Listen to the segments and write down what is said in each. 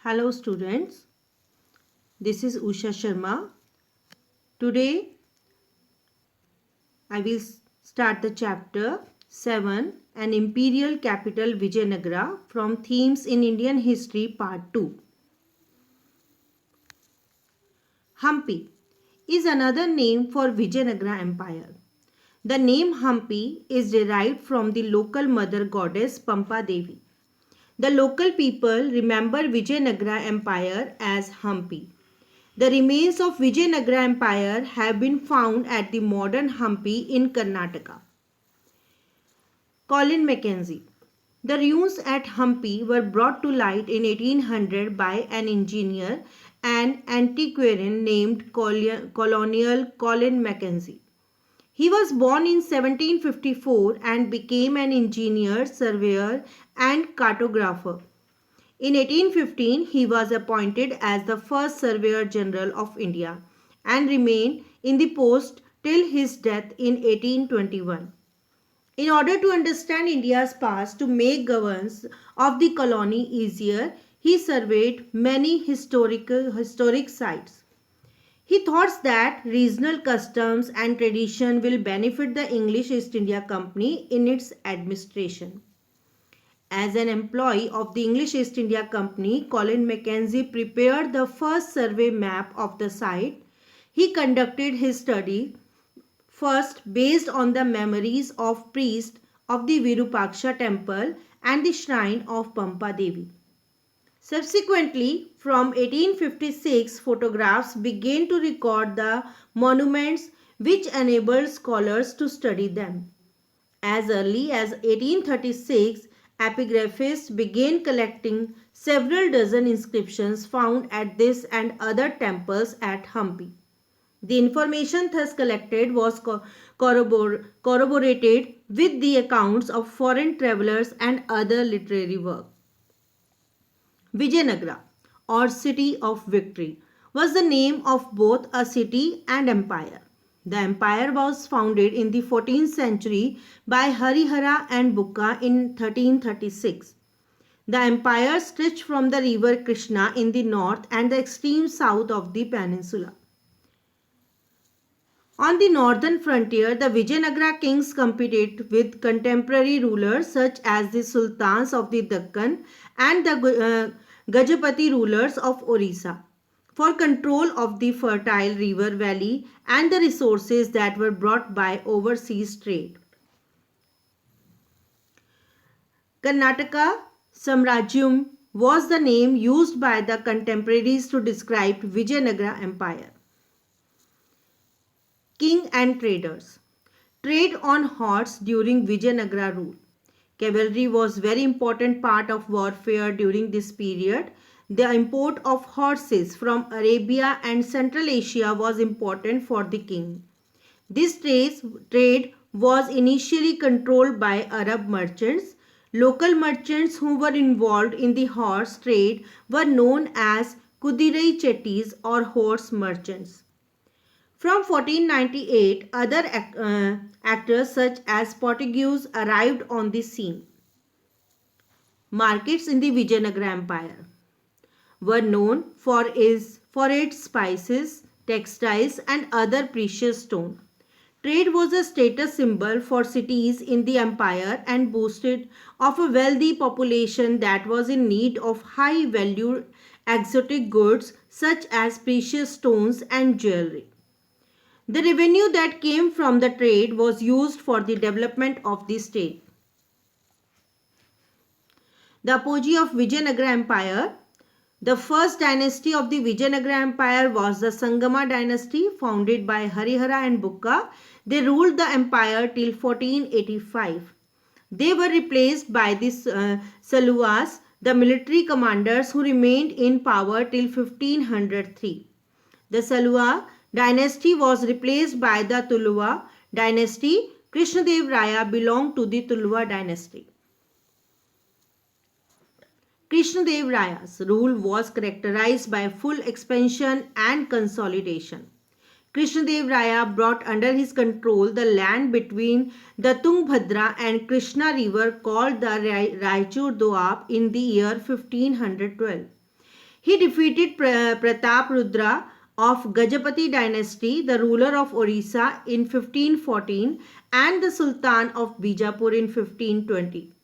Hello students, this is Usha Sharma. Today I will start the chapter 7, an imperial capital Vijayanagara from themes in Indian history part 2. Hampi is another name for Vijayanagara Empire. The name Hampi is derived from the local mother goddess Pampa Devi. The local people remember Vijayanagara Empire as Hampi. The remains of Vijayanagara Empire have been found at the modern Hampi in Karnataka. Colin Mackenzie. The ruins at Hampi were brought to light in 1800 by an engineer and antiquarian named Colonial Colin Mackenzie. He was born in 1754 and became an engineer, surveyor and cartographer. In 1815, he was appointed as the first Surveyor General of India and remained in the post till his death in 1821. In order to understand India's past to make governance of the colony easier, he surveyed many historic sites. He thought that regional customs and tradition will benefit the English East India Company in its administration. As an employee of the English East India Company, Colin Mackenzie prepared the first survey map of the site. He conducted his study first based on the memories of priests of the Virupaksha temple and the shrine of Pampa Devi. Subsequently, from 1856, photographs began to record the monuments which enabled scholars to study them. As early as 1836, epigraphists began collecting several dozen inscriptions found at this and other temples at Hampi. The information thus collected was corroborated with the accounts of foreign travelers and other literary work. Vijayanagara, or City of Victory, was the name of both a city and empire. The empire was founded in the 14th century by Harihara and Bukka in 1336. The empire stretched from the river Krishna in the north and the extreme south of the peninsula. On the northern frontier, the Vijayanagara kings competed with contemporary rulers such as the sultans of the Deccan and the Gajapati rulers of Orissa for control of the fertile river valley and the resources that were brought by overseas trade. Karnataka Samrajyam was the name used by the contemporaries to describe Vijayanagara Empire. King and traders. Trade on horse during Vijayanagara rule. Cavalry was very important part of warfare during this period. The import of horses from Arabia and Central Asia was important for the king. This trade was initially controlled by Arab merchants. Local merchants who were involved in the horse trade were known as Kudirai Chettis or horse merchants. From 1498, other actors such as Portuguese arrived on the scene. Markets in the Vijayanagara Empire were known for its spices, textiles and other precious stone. Trade was a status symbol for cities in the empire and boasted of a wealthy population that was in need of high value exotic goods such as precious stones and jewelry. The revenue that came from the trade was used for the development of the state. The apogee of Vijayanagara Empire. The first dynasty of the Vijayanagara Empire was the Sangama dynasty founded by Harihara and Bukka. They ruled the empire till 1485. They were replaced by the Saluas, the military commanders who remained in power till 1503. The Salua dynasty was replaced by the Tuluva dynasty. Krishnadev Raya belonged to the Tuluva dynasty. Krishnadev Raya's rule was characterized by full expansion and consolidation. Krishnadev Raya brought under his control the land between the Tungbhadra and Krishna river called the Raichur Doab in the year 1512. He defeated Pratap Rudra of Gajapati dynasty, the ruler of Orissa in 1514 and the Sultan of Bijapur in 1520.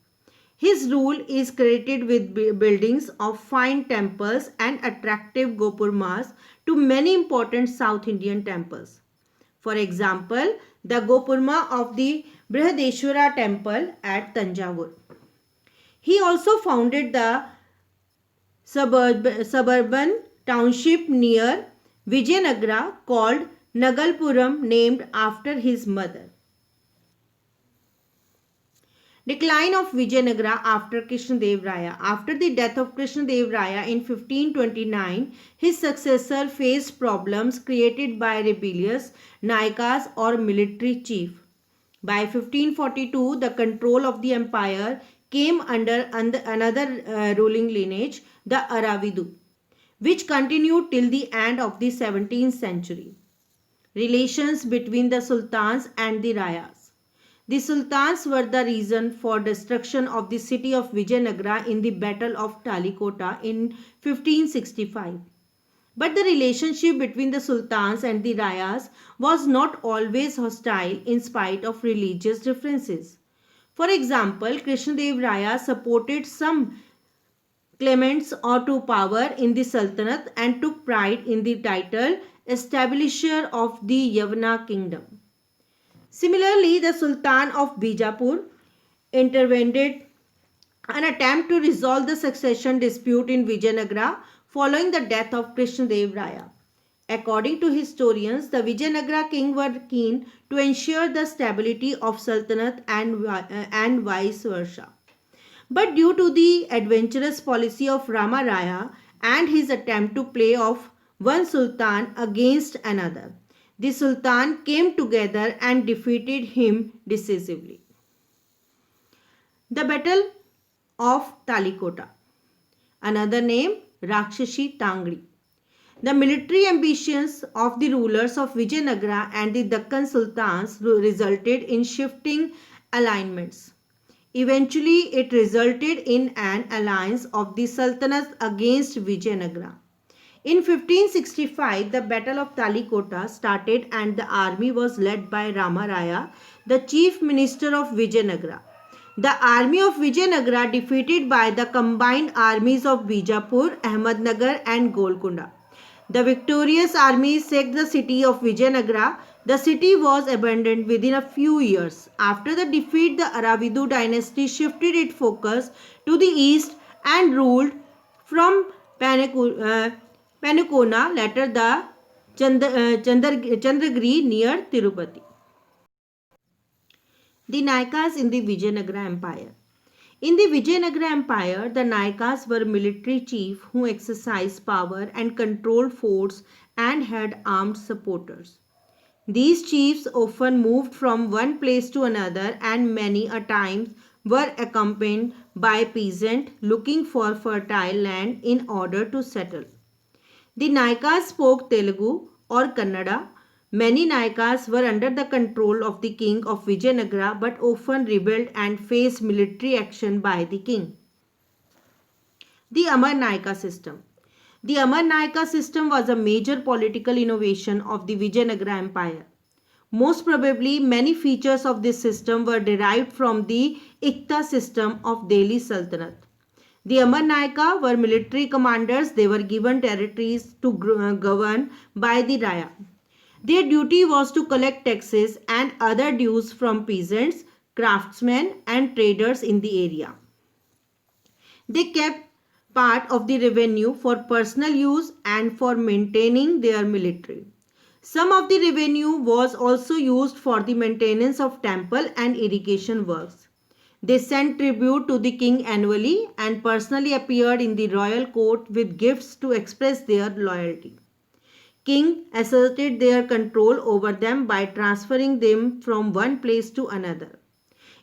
His rule is credited with buildings of fine temples and attractive gopurmas to many important South Indian temples. For example, the Gopurma of the Brihadeshwara temple at Tanjavur. He also founded the suburban township near Vijayanagara called Nagalpuram, named after his mother. Decline of Vijayanagara after Krishnadev Raya. After the death of Krishnadev Raya in 1529, his successor faced problems created by rebellious Nayakas or military chief. By 1542, the control of the empire came under another ruling lineage, the Aravidu, which continued till the end of the 17th century. Relations between the sultans and the rayas. The sultans were the reason for destruction of the city of Vijayanagara in the Battle of Talikota in 1565. But the relationship between the sultans and the rayas was not always hostile in spite of religious differences. For example, Krishnadev Raya supported some claimants to power in the Sultanate and took pride in the title establisher of the Yavana kingdom. Similarly, the Sultan of Bijapur intervened an attempt to resolve the succession dispute in Vijayanagara following the death of Krishnadev Raya. According to historians, the Vijayanagara king were keen to ensure the stability of Sultanate and vice versa. But due to the adventurous policy of Rama Raya and his attempt to play off one sultan against another, the sultan came together and defeated him decisively. The Battle of Talikota, another name Rakshashi Tangri. The military ambitions of the rulers of Vijayanagara and the Deccan sultans resulted in shifting alignments. Eventually, it resulted in an alliance of the sultanates against Vijayanagara. In 1565, the Battle of Talikota started and the army was led by Rama Raya, the chief minister of Vijayanagara. The army of Vijayanagara defeated by the combined armies of Bijapur, Ahmednagar and Golconda. The victorious army sacked the city of Vijayanagara. The city was abandoned within a few years. After the defeat, the Aravidu dynasty shifted its focus to the east and ruled from Penacona, later the Chandragiri near Tirupati. The Nayakas in the Vijayanagara Empire. In the Vijayanagara Empire, the Nayakas were military chiefs who exercised power and controlled forts and had armed supporters. These chiefs often moved from one place to another and many a times were accompanied by peasants looking for fertile land in order to settle. The Nayakas spoke Telugu or Kannada. Many Nayakas were under the control of the king of Vijayanagara but often rebelled and faced military action by the king. The Amar Nayaka system. The Amar Nayaka system was a major political innovation of the Vijayanagara Empire. Most probably, many features of this system were derived from the Ikta system of Delhi Sultanate. The Amar Nayaka were military commanders. They were given territories to govern by the Raya. Their duty was to collect taxes and other dues from peasants, craftsmen and traders in the area. They kept part of the revenue for personal use and for maintaining their military. Some of the revenue was also used for the maintenance of temple and irrigation works. They sent tribute to the king annually and personally appeared in the royal court with gifts to express their loyalty. King asserted their control over them by transferring them from one place to another.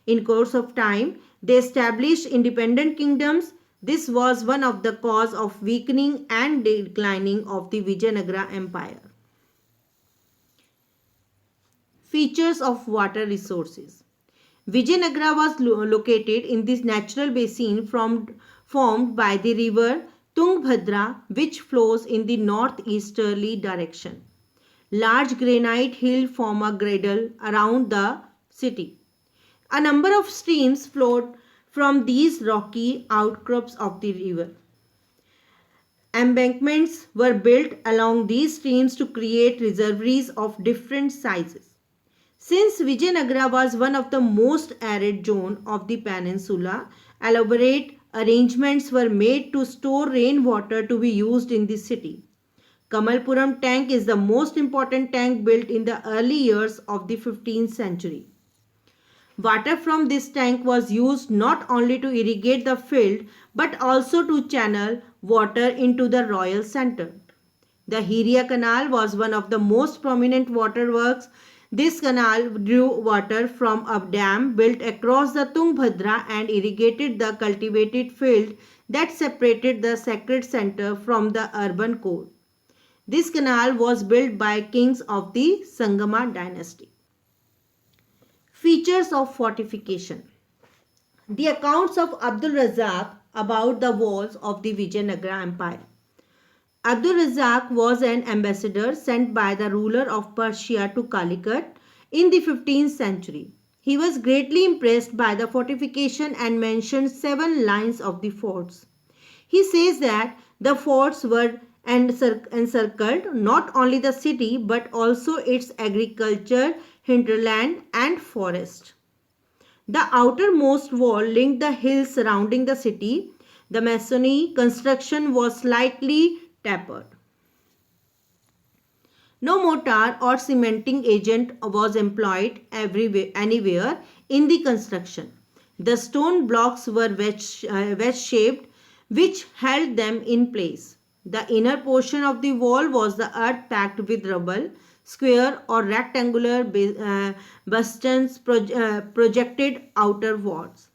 In course of time, they established independent kingdoms. This was one of the cause of weakening and declining of the Vijayanagara Empire. Features of water resources. Vijayanagara was located in this natural basin formed by the river Tungabhadra, which flows in the northeasterly direction. Large granite hills form a girdle around the city. A number of streams flowed from these rocky outcrops of the river. Embankments were built along these streams to create reservoirs of different sizes. Since Vijayanagara was one of the most arid zones of the peninsula, elaborate arrangements were made to store rainwater to be used in the city. Kamalpuram tank is the most important tank built in the early years of the 15th century. Water from this tank was used not only to irrigate the field but also to channel water into the royal center. The Hiria Canal was one of the most prominent waterworks. This canal drew water from a dam built across the Tungabhadra and irrigated the cultivated field that separated the sacred center from the urban core. This canal was built by kings of the Sangama dynasty. Features of fortification. The accounts of Abdul Razak about the walls of the Vijayanagara Empire. Abdul Razak was an ambassador sent by the ruler of Persia to Calicut in the 15th century. He was greatly impressed by the fortification and mentioned 7 lines of the forts. He says that the forts were encircled not only the city but also its agriculture, hinterland and forest. The outermost wall linked the hills surrounding the city. The masonry construction was slightly tapered. No mortar or cementing agent was employed anywhere in the construction. The stone blocks were wedge-shaped, which held them in place. The inner portion of the wall was the earth packed with rubble. Square or rectangular bastions projected outer walls.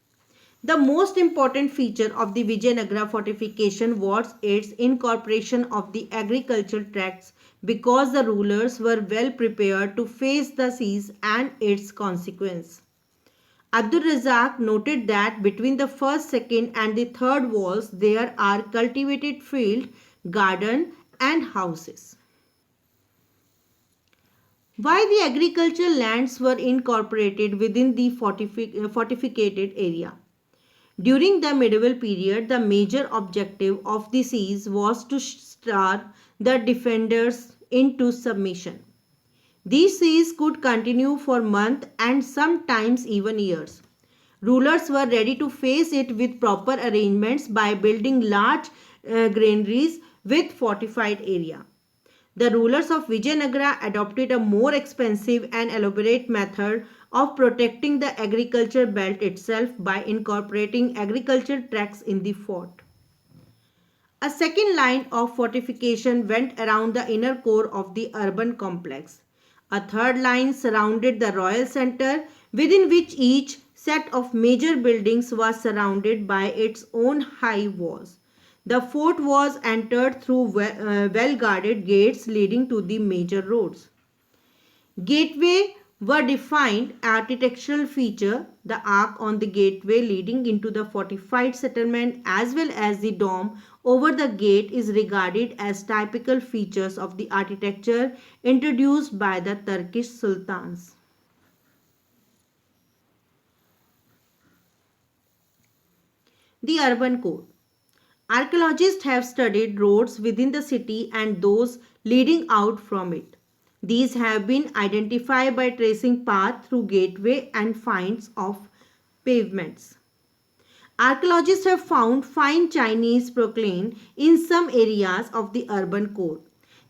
The most important feature of the Vijayanagara fortification was its incorporation of the agricultural tracts because the rulers were well prepared to face the seas and its consequence. Abdul Razak noted that between the first, second and the third walls there are cultivated field, garden and houses. Why the agricultural lands were incorporated within the fortificated area. During the medieval period, the major objective of the siege was to starve the defenders into submission. These sieges could continue for months and sometimes even years. Rulers were ready to face it with proper arrangements by building large granaries with fortified area. The rulers of Vijayanagara adopted a more expensive and elaborate method of protecting the agriculture belt itself by incorporating agricultural tracts in the fort. A second line of fortification went around the inner core of the urban complex. A third line surrounded the royal center, within which each set of major buildings was surrounded by its own high walls. The fort was entered through well-guarded gates leading to the major roads. Gateway were defined architectural feature. The arch on the gateway leading into the fortified settlement as well as the dome over the gate is regarded as typical features of the architecture introduced by the Turkish sultans. The urban core. Archaeologists have studied roads within the city and those leading out from it. These have been identified by tracing paths through gateway and finds of pavements. Archaeologists have found fine Chinese porcelain in some areas of the urban core.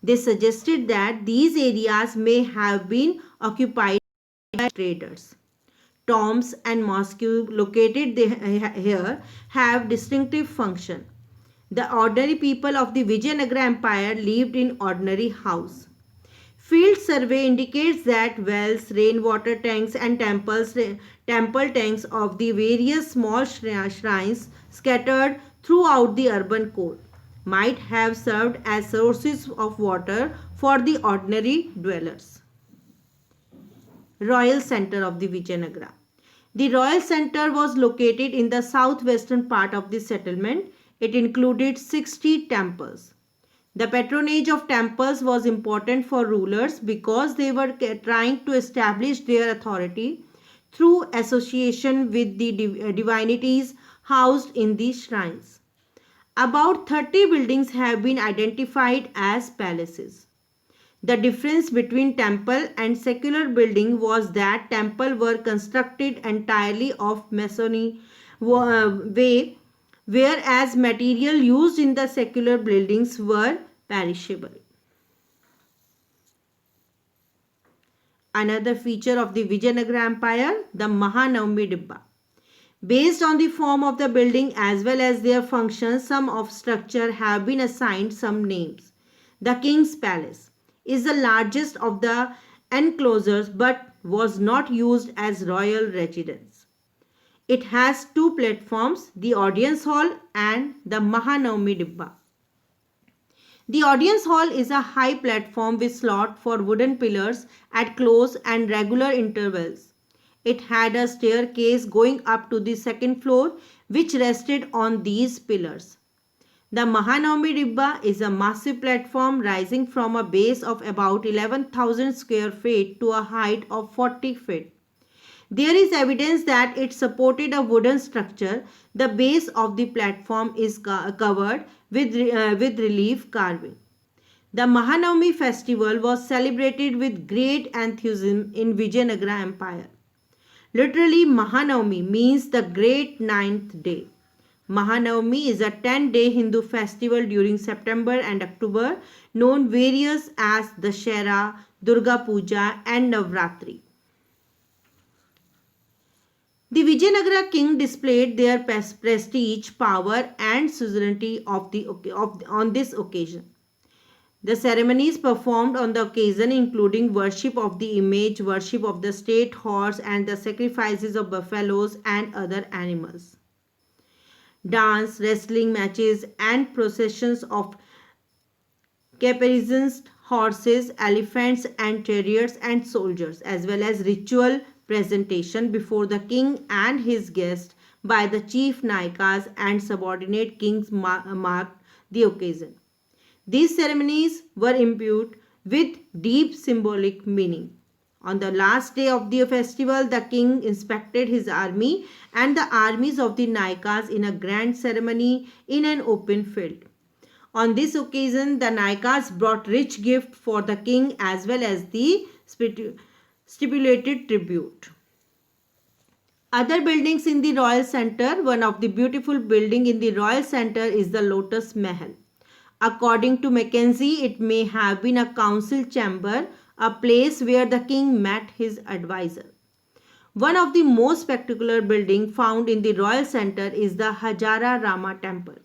They suggested that these areas may have been occupied by traders. Tombs and mosques located here have distinctive function. The ordinary people of the Vijayanagara Empire lived in ordinary houses. Field survey indicates that wells, rainwater tanks and temple tanks of the various small shrines scattered throughout the urban core might have served as sources of water for the ordinary dwellers. Royal Center of the Vijayanagara. The royal center was located in the southwestern part of the settlement. It included 60 temples. The patronage of temples was important for rulers because they were trying to establish their authority through association with the divinities housed in these shrines. About 30 buildings have been identified as palaces. The difference between temple and secular building was that temple were constructed entirely of masonry way, whereas material used in the secular buildings were perishable. Another feature of the Vijayanagara Empire, the Mahanavami Dibba. Based on the form of the building as well as their functions, some of structure have been assigned some names. The King's Palace is the largest of the enclosures but was not used as royal residence. It has two platforms, the audience hall and the Mahanavami Dibba. The audience hall is a high platform with slot for wooden pillars at close and regular intervals. It had a staircase going up to the second floor which rested on these pillars. The Mahanavami Dibba is a massive platform rising from a base of about 11,000 square feet to a height of 40 feet. There is evidence that it supported a wooden structure. The base of the platform is covered with relief carving. The Mahanavami festival was celebrated with great enthusiasm in Vijayanagara Empire. Literally, Mahanavami means the great ninth day. Mahanavami is a 10-day Hindu festival during September and October, known various as Dashera, Durga Puja and Navratri. The Vijayanagara king displayed their prestige, power and suzerainty on this occasion. The ceremonies performed on the occasion including worship of the image, worship of the state horse and the sacrifices of buffaloes and other animals. Dance, wrestling matches and processions of caparisons, horses, elephants and chariots and soldiers, as well as ritual presentation before the king and his guests by the chief Naikas and subordinate kings marked the occasion. These ceremonies were imbued with deep symbolic meaning. On the last day of the festival, the king inspected his army and the armies of the Naikas in a grand ceremony in an open field. On this occasion, the Naikas brought rich gifts for the king as well as the stipulated tribute. Other buildings in the Royal Center. One of the beautiful buildings in the Royal Center is the Lotus Mahal. According to Mackenzie, it may have been a council chamber, a place where the king met his advisor. One of the most spectacular buildings found in the Royal Center is the Hajara Rama Temple.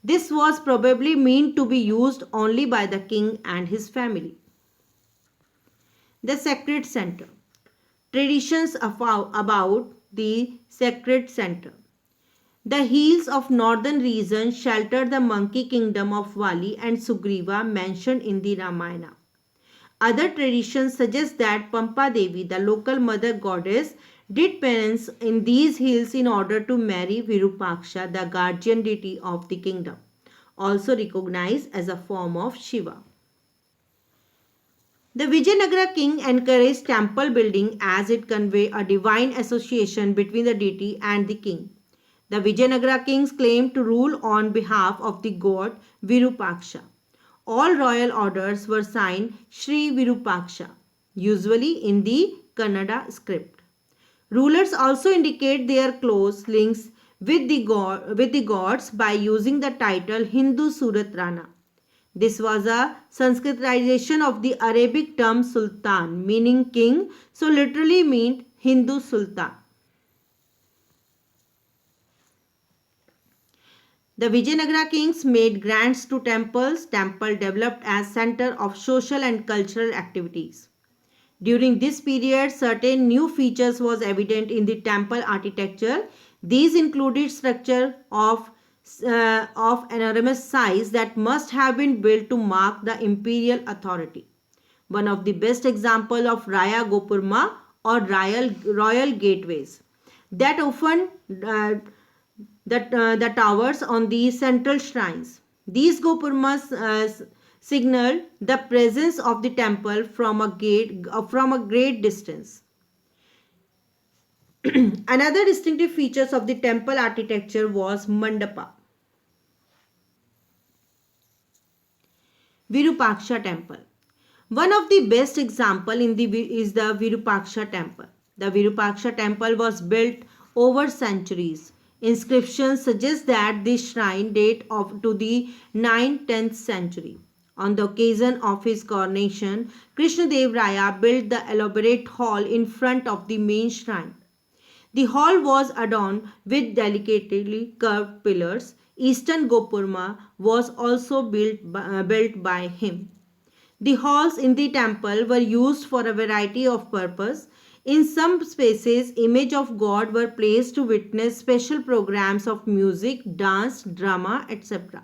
This was probably meant to be used only by the king and his family. The Sacred Center. Traditions about the Sacred Center. The hills of northern region shelter the monkey kingdom of Vali and Sugriva mentioned in the Ramayana. Other traditions suggest that Pampa Devi, the local mother goddess, did penance in these hills in order to marry Virupaksha, the guardian deity of the kingdom, also recognized as a form of Shiva. The Vijayanagara king encouraged temple building as it conveyed a divine association between the deity and the king. The Vijayanagara kings claimed to rule on behalf of the god Virupaksha. All royal orders were signed Shri Virupaksha, usually in the Kannada script. Rulers also indicate their close links with the gods by using the title Hindu Surat Rana. This was a Sanskritization of the Arabic term Sultan, meaning king, so literally meant Hindu Sultan. The Vijayanagara kings made grants to temples. Temple developed as center of social and cultural activities. During this period, certain new features was evident in the temple architecture. These included structure of enormous size that must have been built to mark the imperial authority. One of the best examples of Raya Gopurma or royal gateways that often the towers on the central shrines. These gopurmas signal the presence of the temple from a great distance. Another distinctive features of the temple architecture was mandapa. Virupaksha temple. One of the best example is the Virupaksha temple. The Virupaksha temple was built over centuries. Inscriptions suggest that this shrine to the 9th-10th century. On the occasion of his coronation, Krishnadev Raya built the elaborate hall in front of the main shrine. The hall was adorned with delicately curved pillars. Eastern Gopurma was also built by him. The halls in the temple were used for a variety of purposes. In some spaces, images of God were placed to witness special programs of music, dance, drama, etc.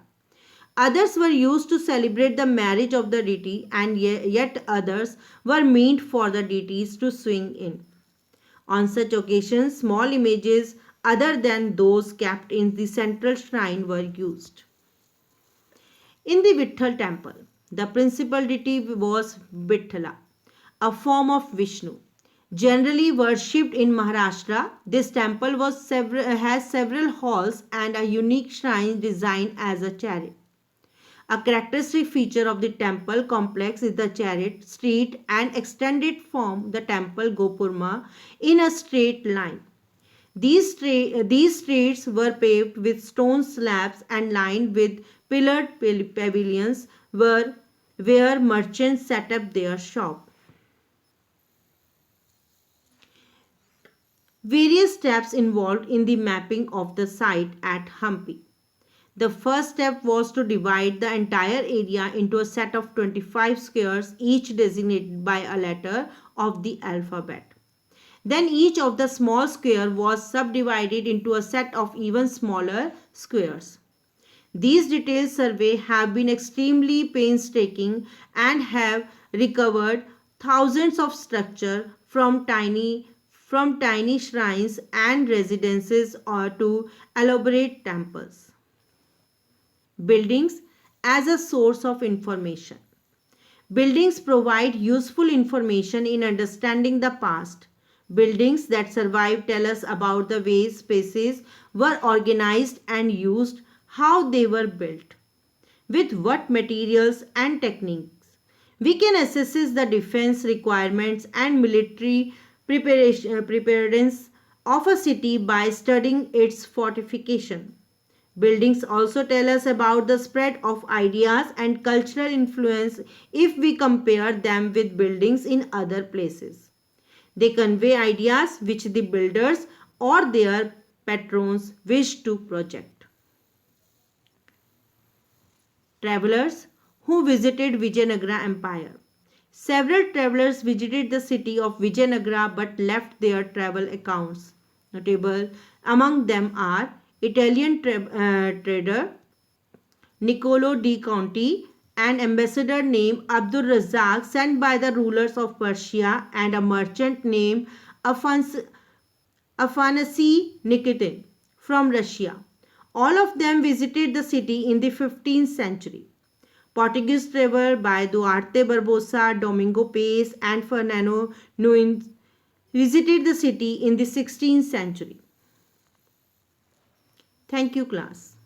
Others were used to celebrate the marriage of the deity, and yet others were meant for the deities to swing in. On such occasions, small images other than those kept in the central shrine were used. In the Vitthal temple, the principal deity was Vithala, a form of Vishnu. Generally worshipped in Maharashtra, this temple has several halls and a unique shrine designed as a chariot. A characteristic feature of the temple complex is the chariot street and extended from the temple Gopurma in a straight line. These streets were paved with stone slabs and lined with pillared pavilions where merchants set up their shop. Various steps involved in the mapping of the site at Hampi. The first step was to divide the entire area into a set of 25 squares, each designated by a letter of the alphabet. Then each of the small square was subdivided into a set of even smaller squares. These detailed surveys have been extremely painstaking and have recovered thousands of structures from tiny shrines and residences or to elaborate temples. Buildings as a source of information. Buildings provide useful information in understanding the past. Buildings that survive tell us about the ways spaces were organized and used, how they were built, with what materials and techniques. We can assess the defense requirements and military preparedness of a city by studying its fortification. Buildings also tell us about the spread of ideas and cultural influence if we compare them with buildings in other places. They convey ideas which the builders or their patrons wish to project. Travelers who visited Vijayanagara Empire. Several travelers visited the city of Vijayanagara but left their travel accounts. Notable among them are Italian trader Niccolo di Conti, an ambassador named Abdul Razak sent by the rulers of Persia, and a merchant named Afanasy Nikitin from Russia. All of them visited the city in the 15th century. Portuguese travel by Duarte Barbosa, Domingo Paes, and Fernando Nunes visited the city in the 16th century. Thank you, class.